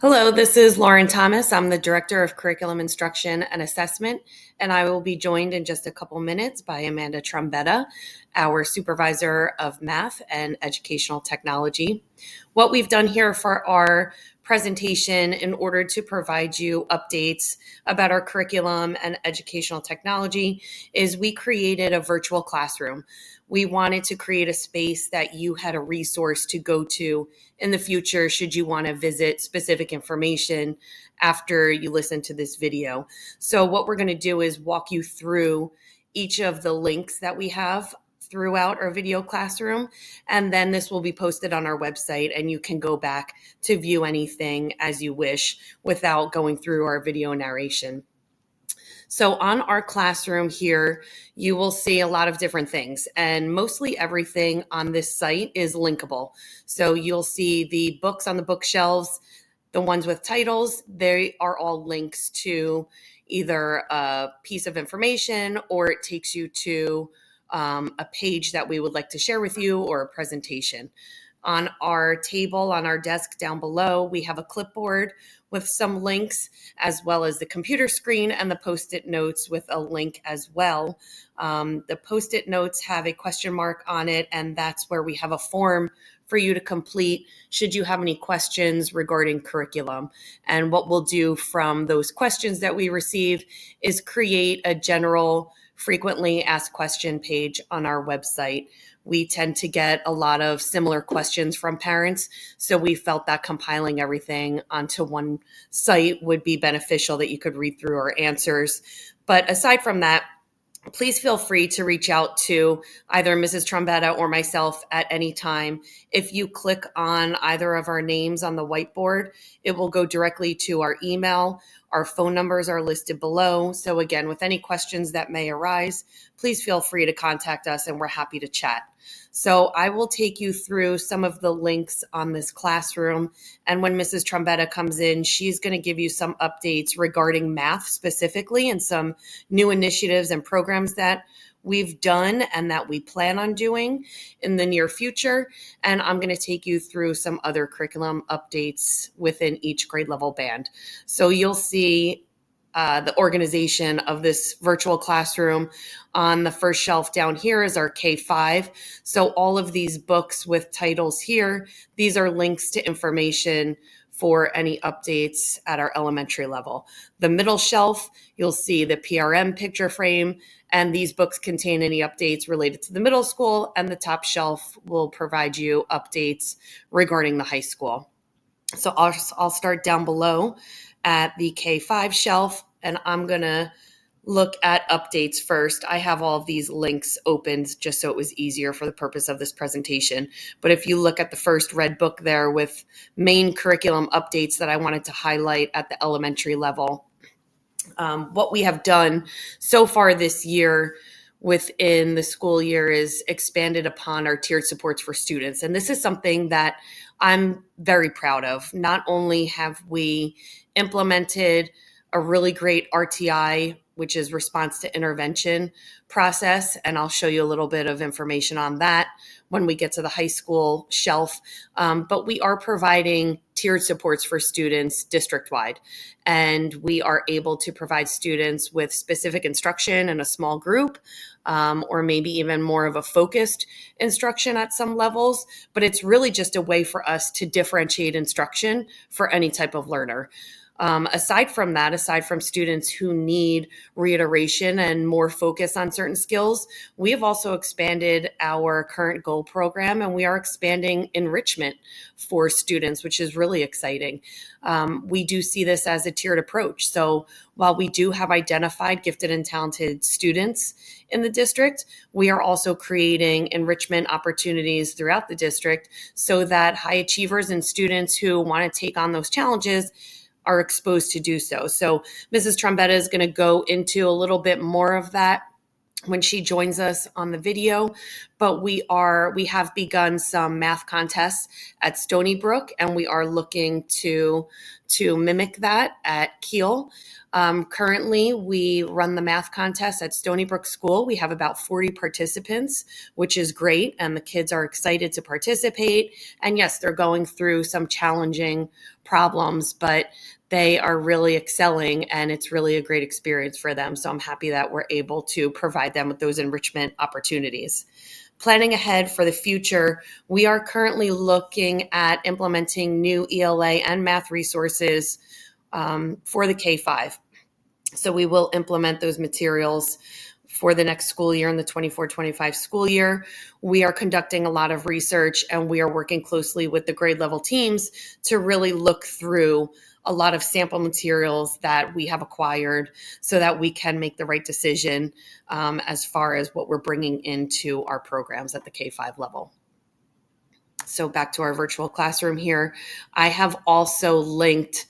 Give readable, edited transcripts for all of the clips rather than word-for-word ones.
Hello, this is Lauren Thomas. I'm the Director of Curriculum Instruction and Assessment, and I will be joined in just a couple minutes by Amanda Trombetta, our Supervisor of Math and Educational Technology. What we've done here for our presentation in order to provide you updates about our curriculum and educational technology is we created a virtual classroom. We wanted to create a space that you had a resource to go to in the future should you want to visit specific information after you listen to this video. So what we're going to do is walk you through each of the links that we have throughout our video classroom, and then this will be posted on our website and you can go back to view anything as you wish without going through our video narration. So on our classroom here, you will see a lot of different things, and mostly everything on this site is linkable. So you'll see the books on the bookshelves, the ones with titles, they are all links to either a piece of information or it takes you to a page that we would like to share with you or a presentation. On our table, on our desk down below, we have a clipboard with some links, as well as the computer screen and the Post-it notes with a link as well. The Post-it notes have a question mark on it, and that's where we have a form for you to complete should you have any questions regarding curriculum. And what we'll do from those questions that we receive is create a general frequently asked question page on our website. We tend to get a lot of similar questions from parents, so we felt that compiling everything onto one site would be beneficial, that you could read through our answers. But aside from that, please feel free to reach out to either Mrs. Trombetta or myself at any time. If you click on either of our names on the whiteboard, it will go directly to our email. Our phone numbers are listed below. So again, with any questions that may arise, please feel free to contact us and we're happy to chat. So I will take you through some of the links on this classroom. And when Mrs. Trombetta comes in, she's going to give you some updates regarding math specifically and some new initiatives and programs that we've done and that we plan on doing in the near future. And I'm going to take you through some other curriculum updates within each grade level band. So you'll see the organization of this virtual classroom. On the first shelf down here is our K-5. So all of these books with titles here, these are links to information for any updates at our elementary level. The middle shelf, you'll see the PRM picture frame, and these books contain any updates related to the middle school, and the top shelf will provide you updates regarding the high school. So I'll start down below at the K-5 shelf, and I'm going to look at updates first. I have all of these links opened just so it was easier for the purpose of this presentation. But if you look at the first red book there with main curriculum updates that I wanted to highlight at the elementary level, what we have done so far this year within the school year is expanded upon our tiered supports for students. And this is something that I'm very proud of. Not only have we implemented a really great RTI, which is response to intervention process, and I'll show you a little bit of information on that when we get to the high school shelf, but we are providing tiered supports for students district-wide, and we are able to provide students with specific instruction in a small group, or maybe even more of a focused instruction at some levels, but it's really just a way for us to differentiate instruction for any type of learner. Aside from students who need reiteration and more focus on certain skills, we have also expanded our current goal program, and we are expanding enrichment for students, which is really exciting. We do see this as a tiered approach. So while we do have identified gifted and talented students in the district, we are also creating enrichment opportunities throughout the district so that high achievers and students who want to take on those challenges are exposed to do so. So Mrs. Trombetta is going to go into a little bit more of that when she joins us on the video, but we have begun some math contests at Stony Brook, and we are looking to to mimic that at Kiel. Currently, we run the math contest at Stony Brook School. We have about 40 participants, which is great, and the kids are excited to participate. And yes, they're going through some challenging problems, but they are really excelling, and it's really a great experience for them. So I'm happy that we're able to provide them with those enrichment opportunities. Planning ahead for the future, we are currently looking at implementing new ELA and math resources for the K-5. So we will implement those materials for the next school year in the 24-25 school year. We are conducting a lot of research, and we are working closely with the grade level teams to really look through a lot of sample materials that we have acquired so that we can make the right decision as far as what we're bringing into our programs at the K-5 level. So back to our virtual classroom here. I have also linked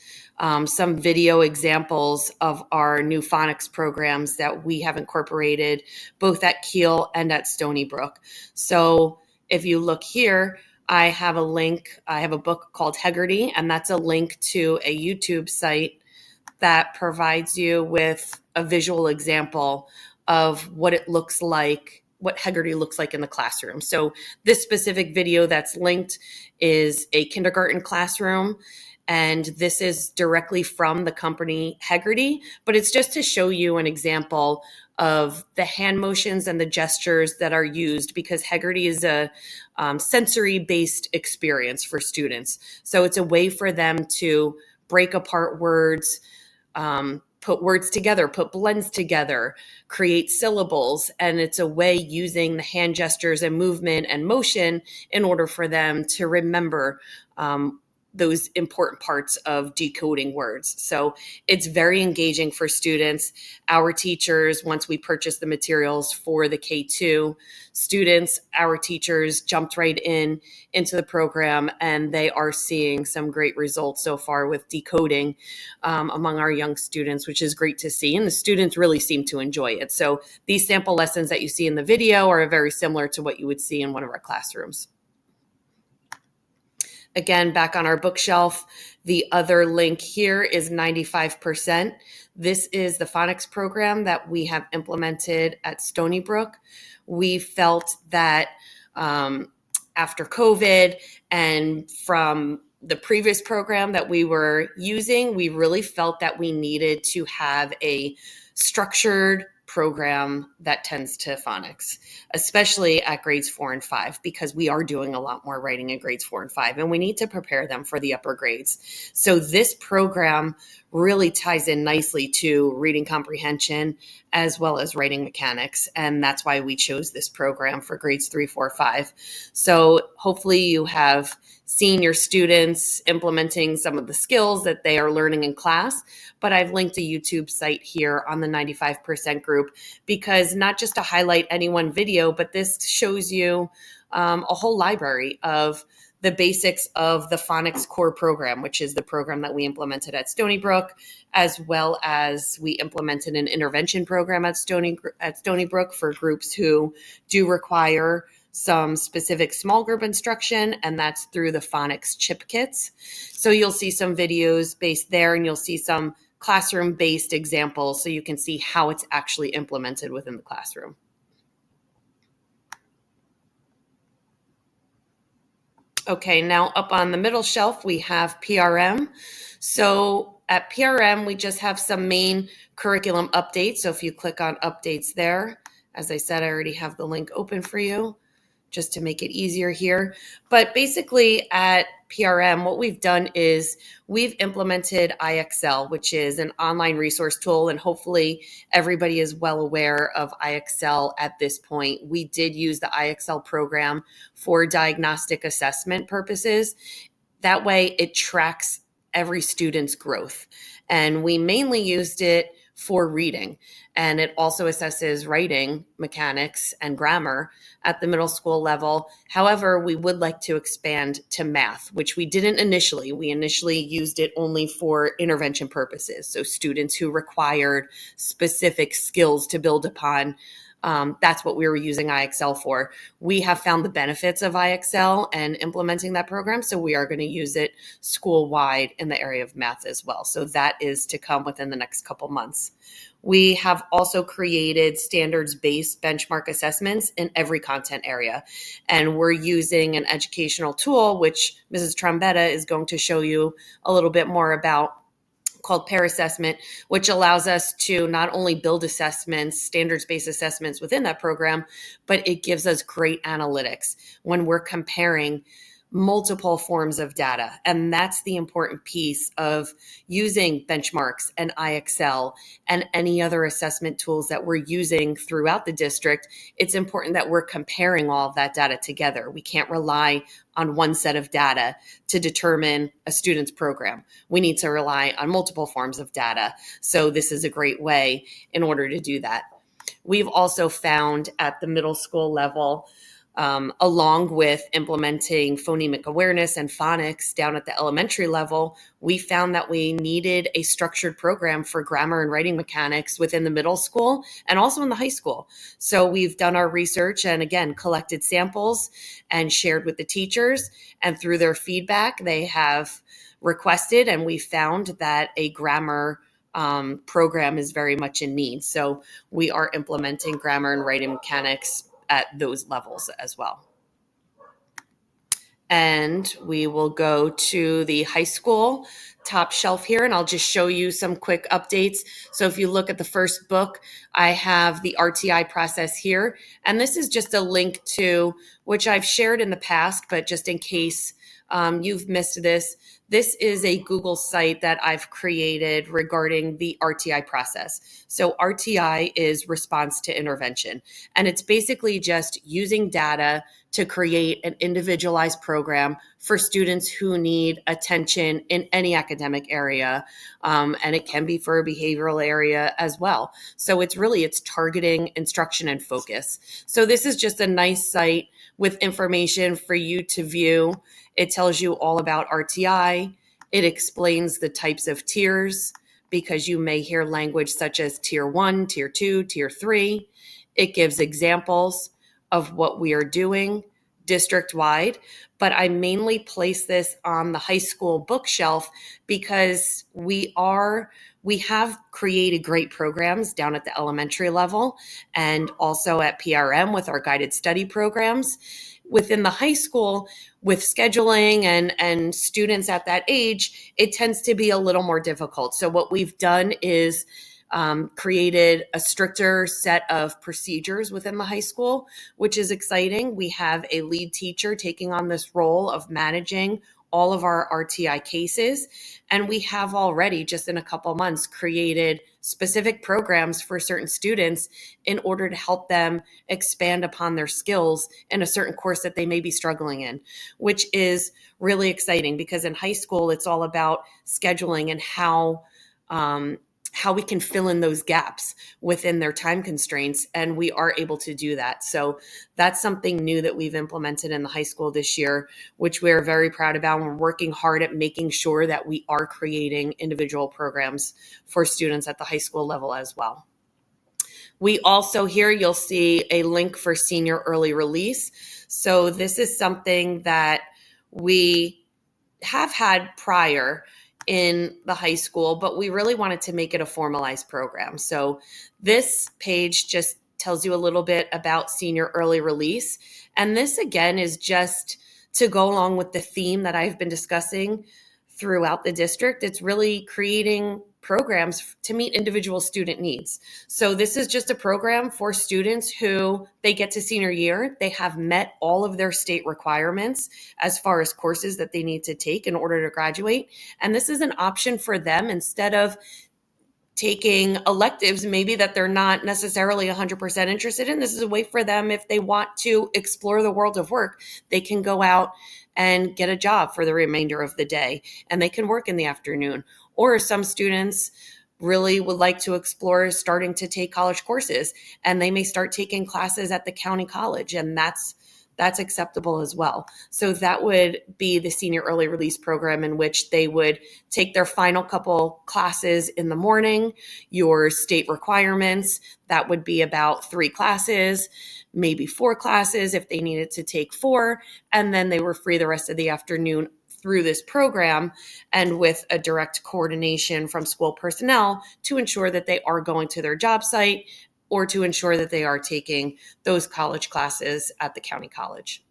some video examples of our new phonics programs that we have incorporated both at Kiel and at Stony Brook. So if you look here, I have a link. I have a book called Hegarty, and that's a link to a YouTube site that provides you with a visual example of what it looks like, what Hegarty looks like in the classroom. So this specific video that's linked is a kindergarten classroom, and this is directly from the company Hegarty, but it's just to show you an example of the hand motions and the gestures that are used, because Hegarty is a sensory-based experience for students. So it's a way for them to break apart words, put words together, put blends together, create syllables, and it's a way using the hand gestures and movement and motion in order for them to remember those important parts of decoding words. So it's very engaging for students. Our teachers, once we purchased the materials for the K2 students, our teachers jumped right into the program, and they are seeing some great results so far with decoding among our young students, which is great to see. And the students really seem to enjoy it. So these sample lessons that you see in the video are very similar to what you would see in one of our classrooms. Again, back on our bookshelf, the other link here is 95%. This is the phonics program that we have implemented at Stony Brook. We felt that after COVID and from the previous program that we were using, we really felt that we needed to have a structured program that tends to phonics, especially at grades 4 and 5, because we are doing a lot more writing in grades 4 and 5, and we need to prepare them for the upper grades. So this program really ties in nicely to reading comprehension as well as writing mechanics, and that's why we chose this program for grades 3, 4, 5. So hopefully you have seen your students implementing some of the skills that they are learning in class, but I've linked a YouTube site here on the 95% group, because not just to highlight any one video, but this shows you a whole library of the basics of the phonics core program, which is the program that we implemented at Stony Brook, as well as we implemented an intervention program at Stony Brook for groups who do require some specific small group instruction, and that's through the phonics chip kits. So you'll see some videos based there, and you'll see some classroom-based examples so you can see how it's actually implemented within the classroom. Okay, now up on the middle shelf, we have PRM. So at PRM, we just have some main curriculum updates. So if you click on updates there, as I said, I already have the link open for you, just to make it easier here. But basically at PRM, what we've done is we've implemented IXL, which is an online resource tool, and hopefully everybody is well aware of IXL at this point. We did use the IXL program for diagnostic assessment purposes. That way it tracks every student's growth. And we mainly used it for reading, and it also assesses writing, mechanics, and grammar at the middle school level. However, we would like to expand to math, which we didn't initially. We initially used it only for intervention purposes, so students who required specific skills to build upon That's what we were using IXL for. We have found the benefits of IXL and implementing that program, so we are going to use it school-wide in the area of math as well. So that is to come within the next couple months. We have also created standards-based benchmark assessments in every content area. And we're using an educational tool, which Mrs. Trombetta is going to show you a little bit more about, called pair assessment, which allows us to not only build assessments, standards-based assessments within that program, but it gives us great analytics when we're comparing multiple forms of data. And that's the important piece of using benchmarks and IXL and any other assessment tools that we're using throughout the district. It's important that we're comparing all of that data together. We can't rely on one set of data to determine a student's program. We need to rely on multiple forms of data. So this is a great way in order to do that. We've also found at the middle school level, along with implementing phonemic awareness and phonics down at the elementary level, we found that we needed a structured program for grammar and writing mechanics within the middle school and also in the high school. So we've done our research and, again, collected samples and shared with the teachers. And through their feedback, they have requested, and we found that a grammar program is very much in need. So we are implementing grammar and writing mechanics at those levels as well. And we will go to the high school top shelf here, and I'll just show you some quick updates. So if you look at the first book, I have the RTI process here. And this is just a link to, which I've shared in the past, but just in case you've missed this, this is a Google site that I've created regarding the RTI process. So RTI is response to intervention, and it's basically just using data to create an individualized program for students who need attention in any academic area, and it can be for a behavioral area as well. So it's targeting, instruction, and focus. So this is just a nice site with information for you to view. It tells you all about RTI. It explains the types of tiers, because you may hear language such as tier 1, tier 2, tier 3. It gives examples of what we are doing district-wide, but I mainly place this on the high school bookshelf because we have created great programs down at the elementary level and also at PRM with our guided study programs. Within the high school, with scheduling and students at that age, it tends to be a little more difficult. So what we've done is created a stricter set of procedures within the high school, which is exciting. We have a lead teacher taking on this role of managing all of our RTI cases. And we have already, just in a couple months, created specific programs for certain students in order to help them expand upon their skills in a certain course that they may be struggling in, which is really exciting because in high school, it's all about scheduling and how we can fill in those gaps within their time constraints, and we are able to do that. So that's something new that we've implemented in the high school this year, which we're very proud about. We're working hard at making sure that we are creating individual programs for students at the high school level as well. We also here, you'll see a link for senior early release. So this is something that we have had prior in the high school, but we really wanted to make it a formalized program. So this page just tells you a little bit about senior early release. And this, again, is just to go along with the theme that I've been discussing throughout the district. It's really creating programs to meet individual student needs. So this is just a program for students who they get to senior year. They have met all of their state requirements as far as courses that they need to take in order to graduate. And this is an option for them instead of taking electives maybe that they're not necessarily 100% interested in. This is a way for them, if they want to explore the world of work, they can go out and get a job for the remainder of the day, and they can work in the afternoon. Or some students really would like to explore starting to take college courses, and they may start taking classes at the county college, and that's that's acceptable as well. So that would be the senior early release program, in which they would take their final couple classes in the morning, your state requirements, that would be about 3 classes, maybe 4 classes if they needed to take 4, and then they were free the rest of the afternoon through this program, and with a direct coordination from school personnel to ensure that they are going to their job site or to ensure that they are taking those college classes at the county college.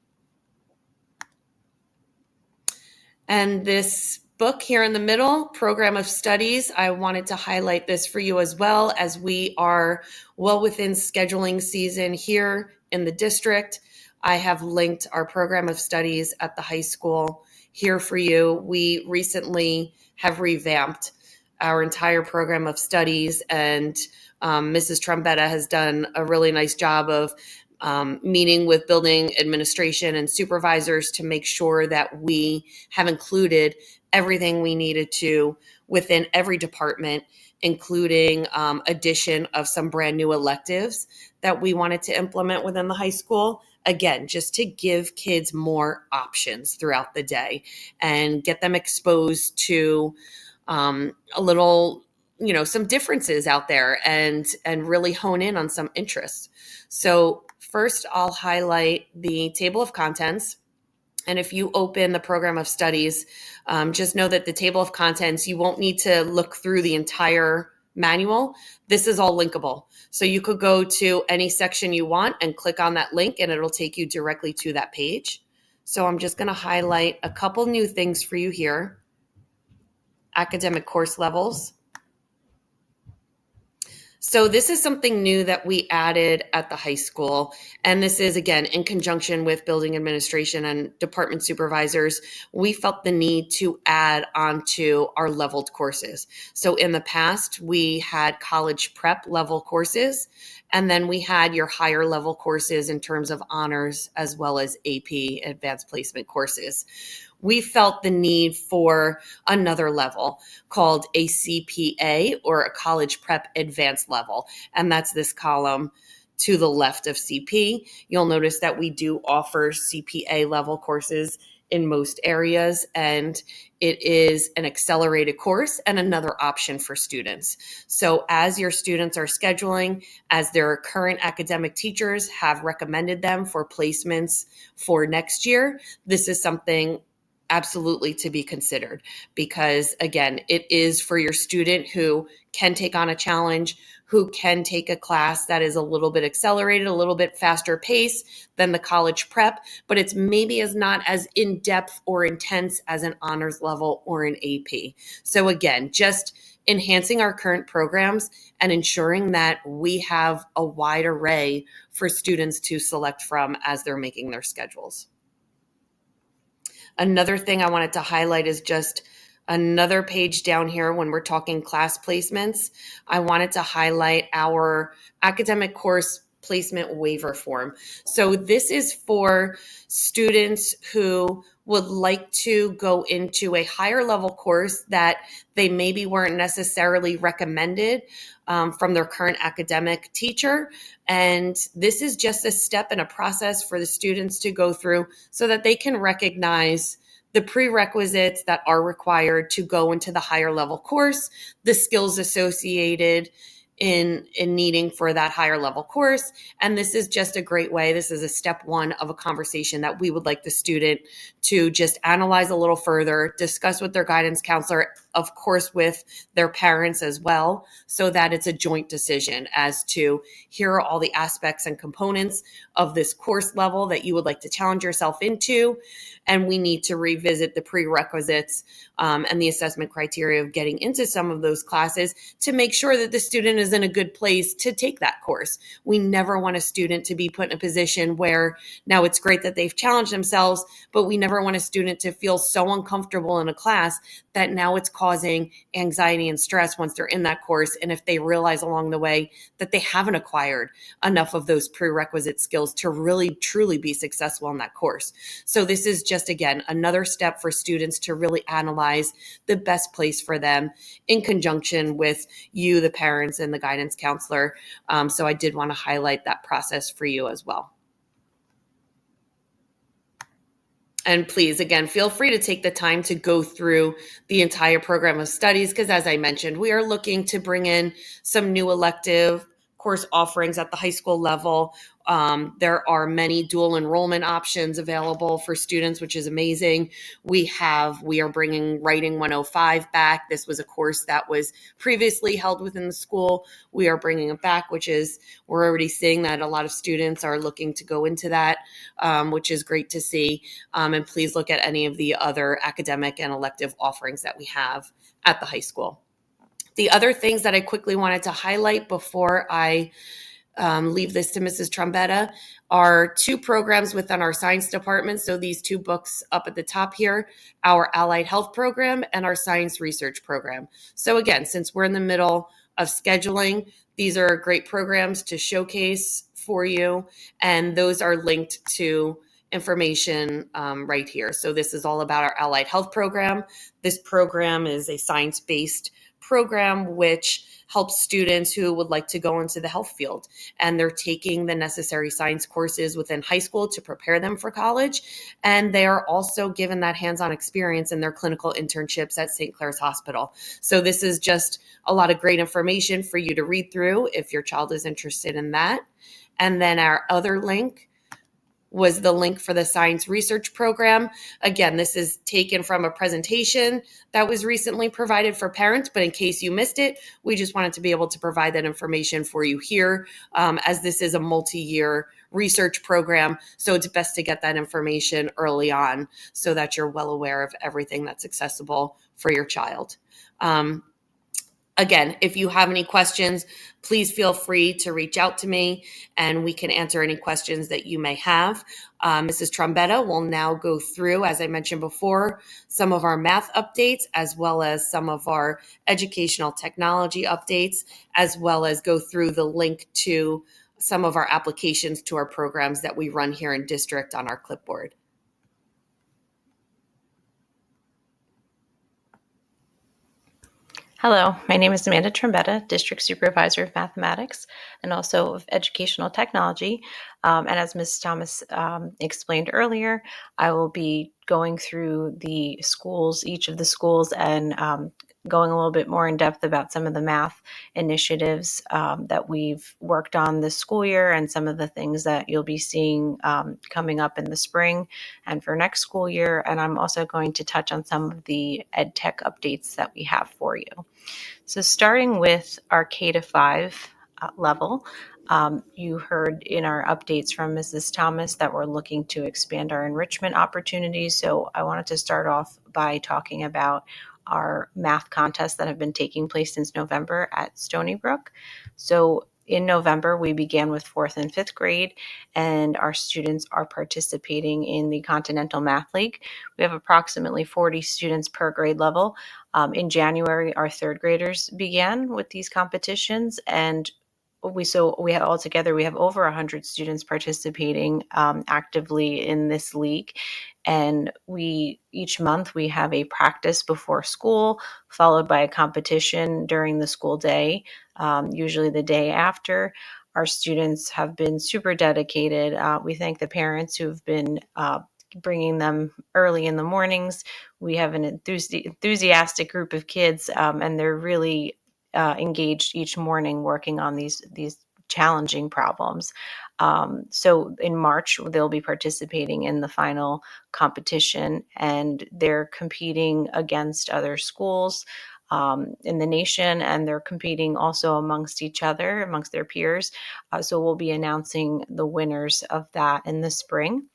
And this book here in the middle, Program of Studies, I wanted to highlight this for you as well, as we are well within scheduling season here in the district. I have linked our Program of Studies at the high school here for you. We recently have revamped our entire Program of Studies, and Mrs. Trombetta has done a really nice job of meeting with building administration and supervisors to make sure that we have included everything we needed to within every department, including addition of some brand new electives that we wanted to implement within the high school. Again, just to give kids more options throughout the day and get them exposed to a little, some differences out there, and really hone in on some interests. So first, I'll highlight the table of contents. And if you open the Program of Studies, just know that the table of contents, you won't need to look through the entire manual. This is all linkable. So you could go to any section you want and click on that link, and it'll take you directly to that page. So I'm just going to highlight a couple new things for you here. Academic course levels. So this is something new that we added at the high school. And this is, again, in conjunction with building administration and department supervisors. We felt the need to add onto our leveled courses. So in the past, we had college prep level courses, and then we had your higher level courses in terms of honors, as well as AP, advanced placement courses. We felt the need for another level called a CPA, or a college prep advanced level. And that's this column to the left of CP. You'll notice that we do offer CPA level courses in most areas, and it is an accelerated course and another option for students. So as your students are scheduling, as their current academic teachers have recommended them for placements for next year, this is something absolutely to be considered, because again, it is for your student who can take on a challenge, who can take a class that is a little bit accelerated, a little bit faster pace than the college prep, but it's maybe is not as in-depth or intense as an honors level or an AP. So again, just enhancing our current programs and ensuring that we have a wide array for students to select from as they're making their schedules. Another thing I wanted to highlight is just another page down here when we're talking class placements. I wanted to highlight our academic course placement waiver form. So this is for students who would like to go into a higher level course that they maybe weren't necessarily recommended from their current academic teacher. And this is just a step in a process for the students to go through so that they can recognize the prerequisites that are required to go into the higher level course, the skills associated in needing for that higher level course. And this is just a great way. This is a step one of a conversation that we would like the student to just analyze a little further, discuss with their guidance counselor, of course, with their parents as well, so that it's a joint decision as to here are all the aspects and components of this course level that you would like to challenge yourself into. And we need to revisit the prerequisites and the assessment criteria of getting into some of those classes to make sure that the student is in a good place to take that course. We never want a student to be put in a position where now it's great that they've challenged themselves, but we never want a student to feel so uncomfortable in a class that now it's causing anxiety and stress once they're in that course. And if they realize along the way that they haven't acquired enough of those prerequisite skills to really, truly be successful in that course. So this is just, again, another step for students to really analyze the best place for them in conjunction with you, the parents, and the guidance counselor. So I did want to highlight that process for you as well. And please, again, feel free to take the time to go through the entire program of studies because, as I mentioned, we are looking to bring in some new elective course offerings at the high school level. There are many dual enrollment options available for students, which is amazing. We are bringing Writing 105 back. This was a course that was previously held within the school. We are bringing it back, we're already seeing that a lot of students are looking to go into that, which is great to see. And please look at any of the other academic and elective offerings that we have at the high school. The other things that I quickly wanted to highlight before I leave this to Mrs. Trombetta are two programs within our science department. So these two books up at the top here, our Allied Health program and our Science Research program. So again, since we're in the middle of scheduling, these are great programs to showcase for you. And those are linked to information right here. So this is all about our Allied Health program. This program is a science-based program which helps students who would like to go into the health field, and they're taking the necessary science courses within high school to prepare them for college, and they are also given that hands-on experience in their clinical internships at St. Clair's Hospital. So this is just a lot of great information for you to read through if your child is interested in that. And then our other link was the link for the science research program. Again, this is taken from a presentation that was recently provided for parents, but in case you missed it, we just wanted to be able to provide that information for you here, as this is a multi-year research program. So it's best to get that information early on so that you're well aware of everything that's accessible for your child. Again, if you have any questions, please feel free to reach out to me and we can answer any questions that you may have. Mrs. Trombetta will now go through, as I mentioned before, some of our math updates, as well as some of our educational technology updates, as well as go through the link to some of our applications to our programs that we run here in district on our clipboard. Hello, my name is Amanda Trombetta, District Supervisor of Mathematics and also of Educational Technology. And as Ms. Thomas explained earlier, I will be going through the schools, each of the schools, and going a little bit more in depth about some of the math initiatives that we've worked on this school year and some of the things that you'll be seeing coming up in the spring and for next school year. And I'm also going to touch on some of the EdTech updates that we have for you. So starting with our K-5 level, you heard in our updates from Mrs. Thomas that we're looking to expand our enrichment opportunities. So I wanted to start off by talking about our math contests that have been taking place since November at Stony Brook. So in November, we began with 4th and 5th grade, and our students are participating in the Continental Math League. We have approximately 40 students per grade level. In January, our 3rd graders began with these competitions, and we have altogether, we have over 100 students participating actively in this league. And each month we have a practice before school, followed by a competition during the school day, usually the day after. Our students have been super dedicated. We thank the parents who've been bringing them early in the mornings. We have an enthusiastic group of kids, and they're really engaged each morning working on these challenging problems. So in March, they'll be participating in the final competition, and they're competing against other schools in the nation, and they're competing also amongst each other, amongst their peers. So we'll be announcing the winners of that in the spring.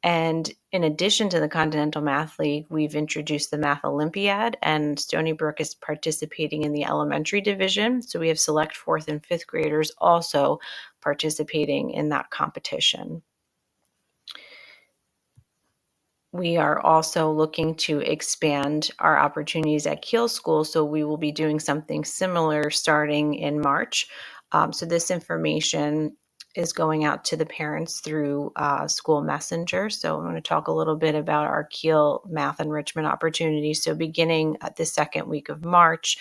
And in addition to the Continental Math League, we've introduced the Math Olympiad, and Stony Brook is participating in the elementary division. So we have select 4th and 5th graders also participating in that competition. We are also looking to expand our opportunities at Kiel School, so we will be doing something similar starting in March. So this information is going out to the parents through School Messenger. So I'm going to talk a little bit about our Kiel math enrichment opportunities. So beginning at the 2nd week of March,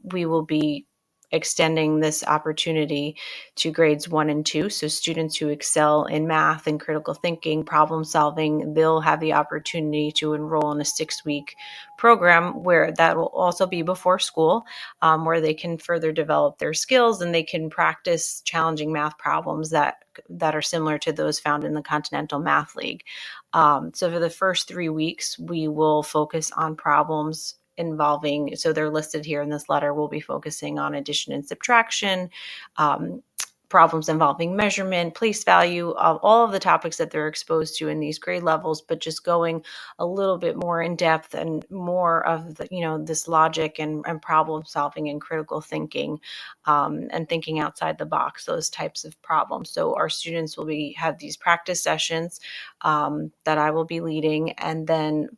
we will be extending this opportunity to grades 1 and 2. So students who excel in math and critical thinking, problem solving, they'll have the opportunity to enroll in a 6-week program where that will also be before school, where they can further develop their skills and they can practice challenging math problems that are similar to those found in the Continental Math League. So for the first 3 weeks, we will focus on problems involving, so they're listed here in this letter, we'll be focusing on addition and subtraction, problems involving measurement, place value, all of the topics that they're exposed to in these grade levels, but just going a little bit more in depth and more of the, this logic and problem solving and critical thinking, and thinking outside the box, those types of problems. So our students will have these practice sessions that I will be leading, and then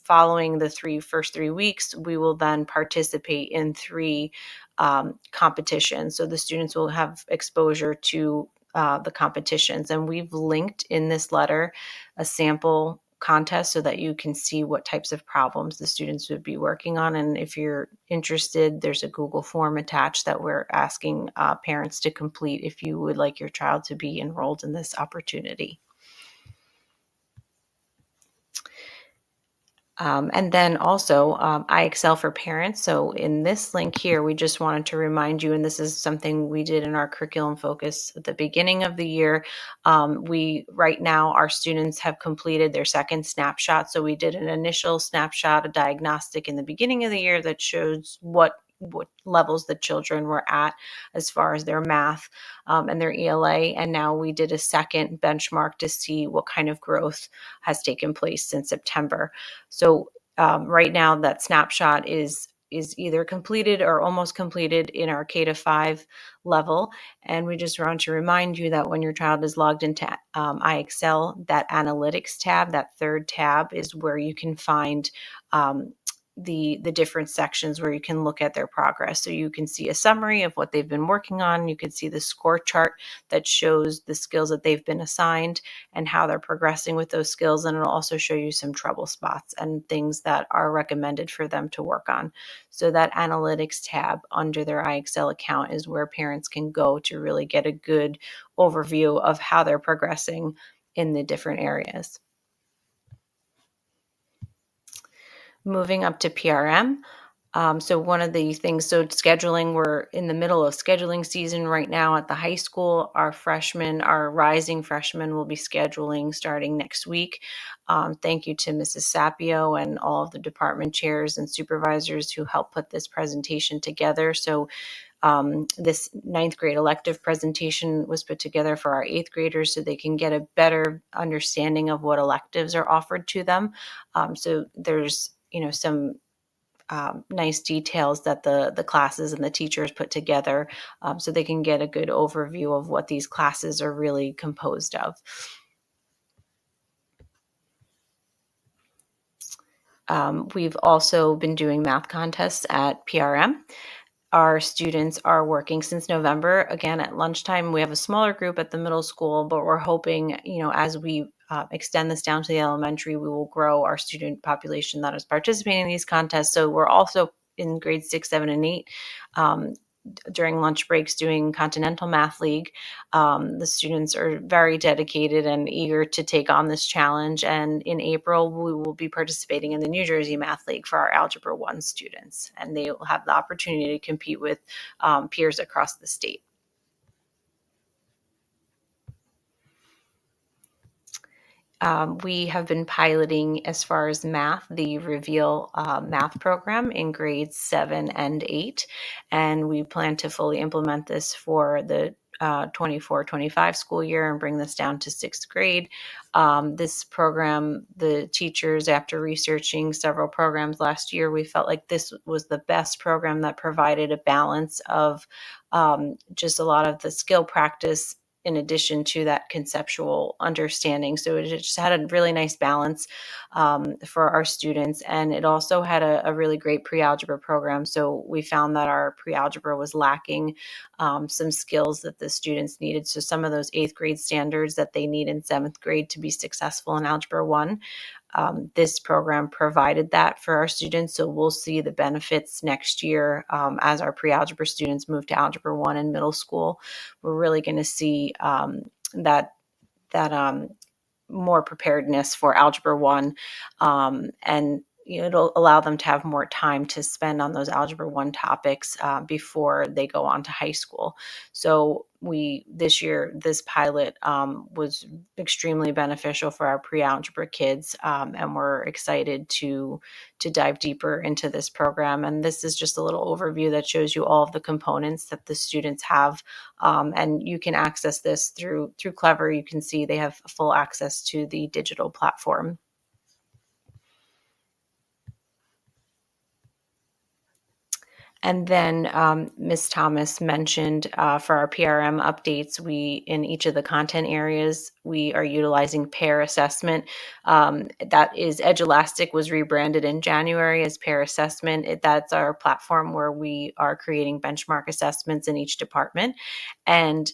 following the first 3 weeks, we will then participate in 3 competitions. So the students will have exposure to the competitions. And we've linked in this letter a sample contest so that you can see what types of problems the students would be working on. And if you're interested, there's a Google form attached that we're asking parents to complete if you would like your child to be enrolled in this opportunity. And then also I Excel for Parents. So in this link here, we just wanted to remind you, and this is something we did in our curriculum focus at the beginning of the year. Right now, our students have completed their second snapshot. So we did an initial snapshot, a diagnostic in the beginning of the year that shows what levels the children were at as far as their math and their ELA. And now we did a second benchmark to see what kind of growth has taken place since September. So right now that snapshot is either completed or almost completed in our K-5 level. And we just want to remind you that when your child is logged into iExcel, that analytics tab, that third tab, is where you can find the different sections where you can look at their progress. So you can see a summary of what they've been working on. You can see the score chart that shows the skills that they've been assigned and how they're progressing with those skills. And it'll also show you some trouble spots and things that are recommended for them to work on. So that analytics tab under their iExcel account is where parents can go to really get a good overview of how they're progressing in the different areas. Moving up to PRM. So one of the things, scheduling, we're in the middle of scheduling season right now at the high school. Our rising freshmen will be scheduling starting next week. Thank you to Mrs. Sapio and all of the department chairs and supervisors who helped put this presentation together. So this 9th grade elective presentation was put together for our 8th graders so they can get a better understanding of what electives are offered to them. So there's some nice details that the classes and the teachers put together so they can get a good overview of what these classes are really composed of. We've also been doing math contests at PRM. Our students are working since November. Again, at lunchtime, we have a smaller group at the middle school, but we're hoping, as we extend this down to the elementary, we will grow our student population that is participating in these contests. So we're also in grades 6, 7, and 8 during lunch breaks doing Continental Math League. The students are very dedicated and eager to take on this challenge. And in April, we will be participating in the New Jersey Math League for our Algebra 1 students. And they will have the opportunity to compete with peers across the state. We have been piloting, as far as math, the Reveal math program in grades 7 and 8, and we plan to fully implement this for the 24-25 school year and bring this down to 6th grade. This program, the teachers, after researching several programs last year, we felt like this was the best program that provided a balance of just a lot of the skill practice in addition to that conceptual understanding. So it just had a really nice balance for our students. And it also had a really great pre-algebra program. So we found that our pre-algebra was lacking some skills that the students needed. So some of those 8th grade standards that they need in 7th grade to be successful in Algebra 1. this program provided that for our students. So we'll see the benefits next year as our pre-algebra students move to Algebra 1 in middle school. We're really going to see that more preparedness for Algebra 1, and it'll allow them to have more time to spend on those Algebra 1 topics before they go on to high school. So this year, this pilot was extremely beneficial for our pre-algebra kids, and we're excited to dive deeper into this program. And this is just a little overview that shows you all of the components that the students have, and you can access this through Clever. You can see they have full access to the digital platform. And then Ms. Thomas mentioned for our PRM updates, in each of the content areas, we are utilizing pair assessment. That is EdgeElastic was rebranded in January as pair assessment. That's our platform where we are creating benchmark assessments in each department. And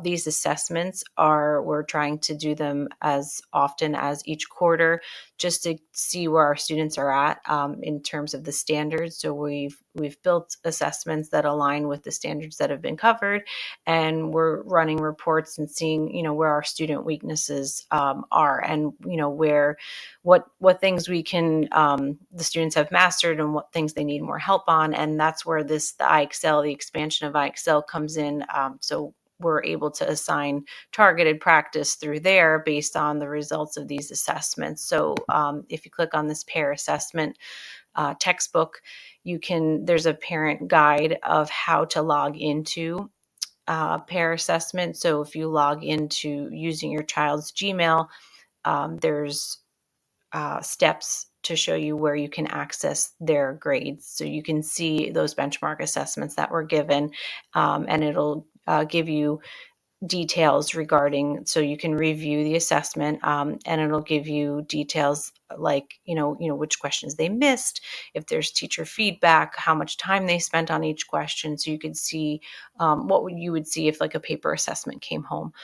these assessments we're trying to do them as often as each quarter, just to see where our students are at in terms of the standards. So we've built assessments that align with the standards that have been covered, and we're running reports and seeing, where our student weaknesses are, and what things we can the students have mastered and what things they need more help on. And that's where the iExcel, the expansion of iExcel comes in. So we're able to assign targeted practice through there based on the results of these assessments. So if you click on this pair assessment textbook, there's a parent guide of how to log into pair assessment. So if you log into using your child's Gmail, there's steps to show you where you can access their grades. So you can see those benchmark assessments that were given, and it'll give you details regarding, so you can review the assessment, and it'll give you details like, which questions they missed, if there's teacher feedback, how much time they spent on each question. So you could see what you would see if like a paper assessment came home.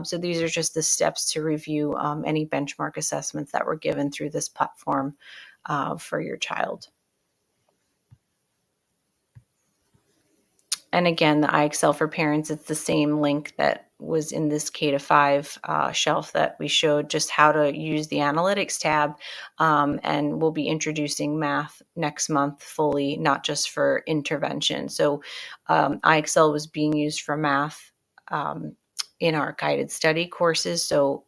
So these are just the steps to review any benchmark assessments that were given through this platform for your child. And again, the iExcel for Parents, it's the same link that was in this K-5 shelf that we showed, just how to use the analytics tab. And we'll be introducing math next month fully, not just for intervention. So iExcel was being used for math in our guided study courses. So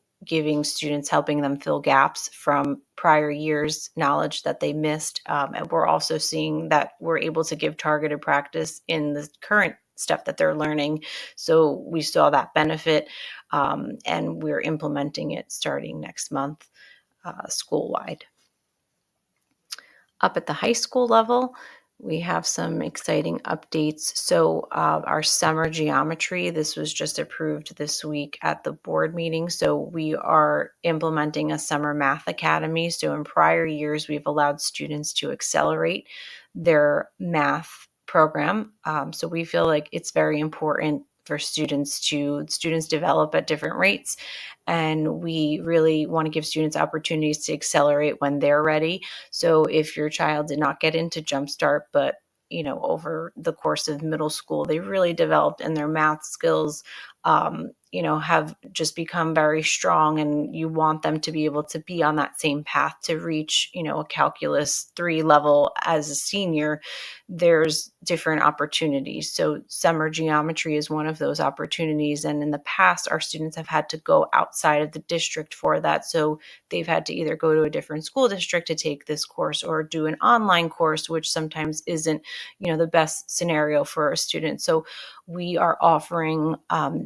helping them fill gaps from prior years' knowledge that they missed. And we're also seeing that we're able to give targeted practice in the current stuff that they're learning. So we saw that benefit, and we're implementing it starting next month school-wide. Up at the high school level, we have some exciting updates. So our summer geometry, this was just approved this week at the board meeting. So we are implementing a summer math academy. So in prior years, we've allowed students to accelerate their math program. So we feel like it's very important for students develop at different rates. And we really want to give students opportunities to accelerate when they're ready. So if your child did not get into Jumpstart, but over the course of middle school, they really developed in their math skills, have just become very strong, and you want them to be able to be on that same path to reach, a calculus 3 level as a senior. There's different opportunities. So summer geometry is one of those opportunities. And in the past, our students have had to go outside of the district for that. So they've had to either go to a different school district to take this course or do an online course, which sometimes isn't, the best scenario for a student. So we are offering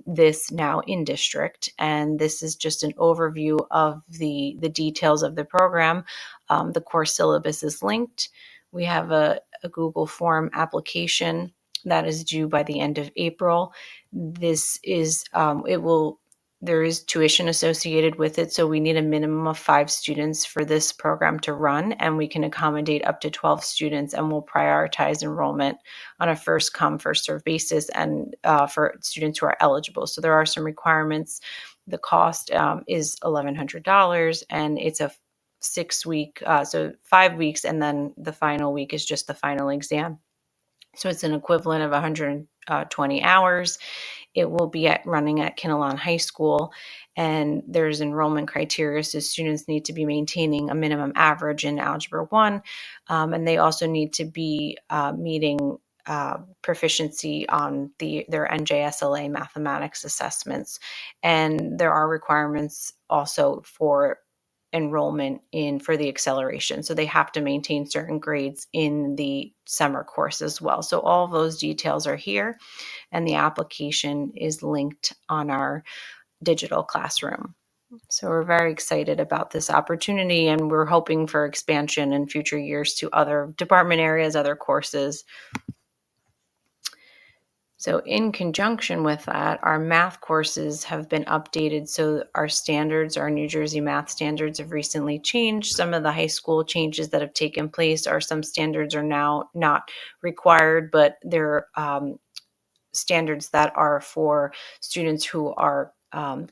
this now in district, and this is just an overview of the details of the program. The course syllabus is linked. We have a Google Form application that is due by the end of April. This is there is tuition associated with it, so we need a minimum of 5 students for this program to run, and we can accommodate up to 12 students, and we'll prioritize enrollment on a first come, first served basis, and for students who are eligible. So there are some requirements. The cost is $1,100, and it's a 6-week, so 5 weeks, and then the final week is just the final exam. So it's an equivalent of 120 hours. It will be running at Kinnelon High School, and there's enrollment criteria. So students need to be maintaining a minimum average in Algebra 1, and they also need to be meeting proficiency on their NJSLA mathematics assessments. And there are requirements also for enrollment for the acceleration. So they have to maintain certain grades in the summer course as well. So all of those details are here, and the application is linked on our digital classroom. So we're very excited about this opportunity, and we're hoping for expansion in future years to other department areas, other courses. So in conjunction with that, our math courses have been updated. So our standards, our New Jersey math standards have recently changed. Some of the high school changes that have taken place are some standards are now not required, but they're standards that are for students who are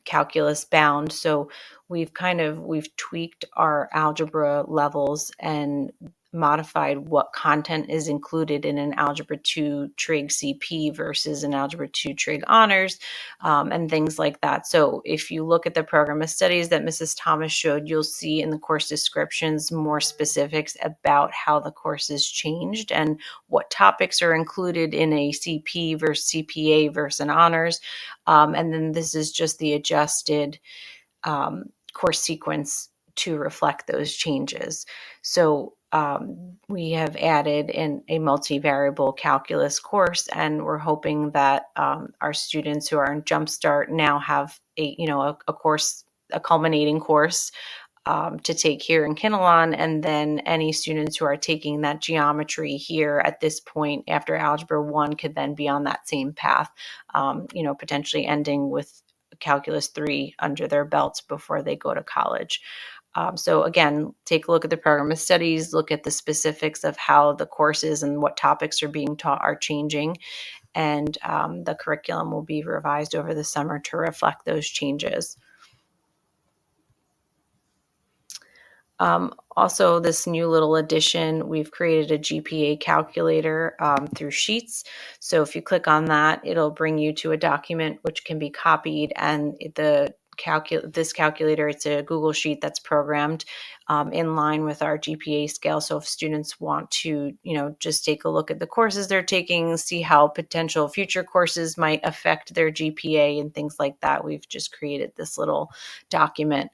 calculus bound. So we've tweaked our algebra levels and modified what content is included in an Algebra 2 Trig CP versus an Algebra 2 Trig Honors, and things like that. So if you look at the program of studies that Mrs. Thomas showed, you'll see in the course descriptions more specifics about how the course has changed and what topics are included in a CP versus CPA versus an honors. And then this is just the adjusted course sequence to reflect those changes. So we have added in a multivariable calculus course, and we're hoping that our students who are in Jumpstart now have a course, a culminating course to take here in Kinnelon, and then any students who are taking that geometry here at this point after Algebra 1 could then be on that same path, potentially ending with Calculus 3 under their belts before they go to college. So again, take a look at the program of studies, look at the specifics of how the courses and what topics are being taught are changing, and the curriculum will be revised over the summer to reflect those changes. Also, this new little addition, we've created a GPA calculator through Sheets. So if you click on that, it'll bring you to a document which can be copied, and this calculator, it's a Google Sheet that's programmed in line with our GPA scale. So if students want to, just take a look at the courses they're taking, see how potential future courses might affect their GPA and things like that, we've just created this little document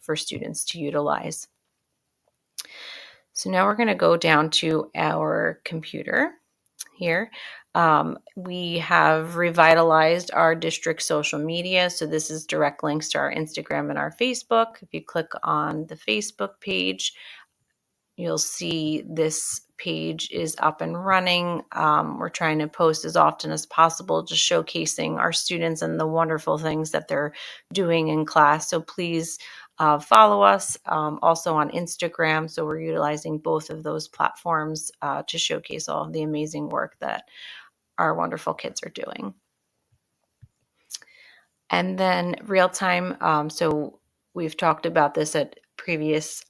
for students to utilize. So now we're going to go down to our computer here. We have revitalized our district social media. So this is direct links to our Instagram and our Facebook. If you click on the Facebook page, you'll see this page is up and running. We're trying to post as often as possible, just showcasing our students and the wonderful things that they're doing in class. So please follow us also on Instagram. So we're utilizing both of those platforms to showcase all of the amazing work that our wonderful kids are doing. And then real time. So we've talked about this at previous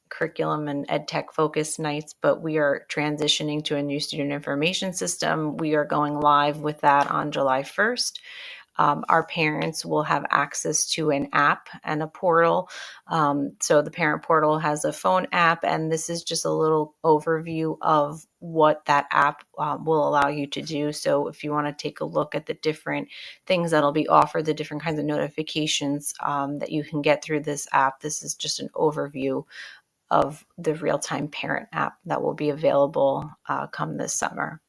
curriculum and EdTech focus nights, but we are transitioning to a new student information system. We are going live with that on July 1st. Our parents will have access to an app and a portal. So the parent portal has a phone app, and this is just a little overview of what that app will allow you to do. So if you want to take a look at the different things that'll be offered, the different kinds of notifications that you can get through this app, this is just an overview of the real-time parent app that will be available come this summer.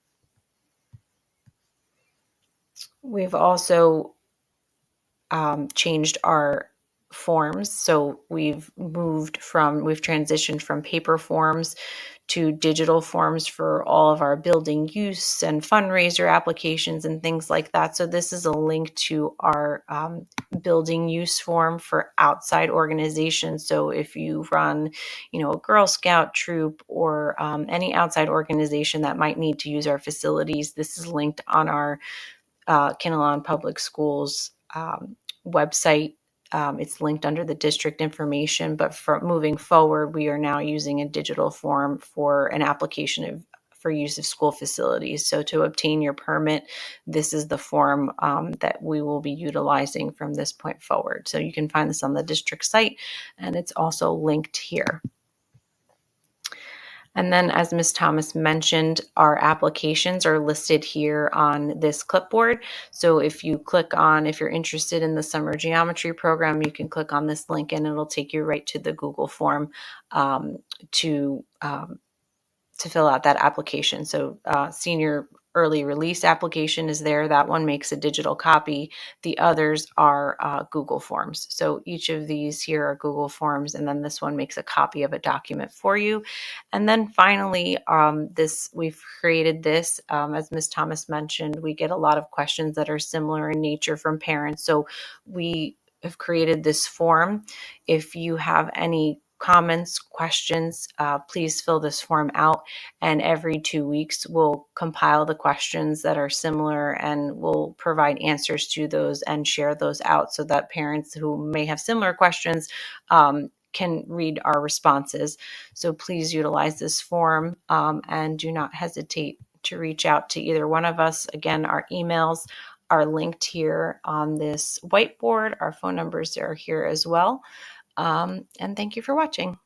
We've also changed our forms. So we've transitioned from paper forms to digital forms for all of our building use and fundraiser applications and things like that. So this is a link to our building use form for outside organizations. So if you run, a Girl Scout troop or any outside organization that might need to use our facilities, this is linked on our Kinnelon Public Schools website it's linked under the district information, but from moving forward, we are now using a digital form for an application for use of school facilities. So to obtain your permit, this is the form that we will be utilizing from this point forward. So you can find this on the district site, and it's also linked here. And then, as Ms. Thomas mentioned, our applications are listed here on this clipboard. So if you click on, if you're interested in the summer geometry program, you can click on this link and it'll take you right to the Google form to fill out that application. So senior early release application is there. That one makes a digital copy. The others are Google Forms. So each of these here are Google Forms, and then this one makes a copy of a document for you. And then finally, we've created this, as Ms. Thomas mentioned, we get a lot of questions that are similar in nature from parents. So we have created this form. If you have any comments, questions, please fill this form out. And every 2 weeks, we'll compile the questions that are similar and we'll provide answers to those and share those out so that parents who may have similar questions can read our responses. So please utilize this form and do not hesitate to reach out to either one of us. Again, our emails are linked here on this whiteboard. Our phone numbers are here as well. And thank you for watching.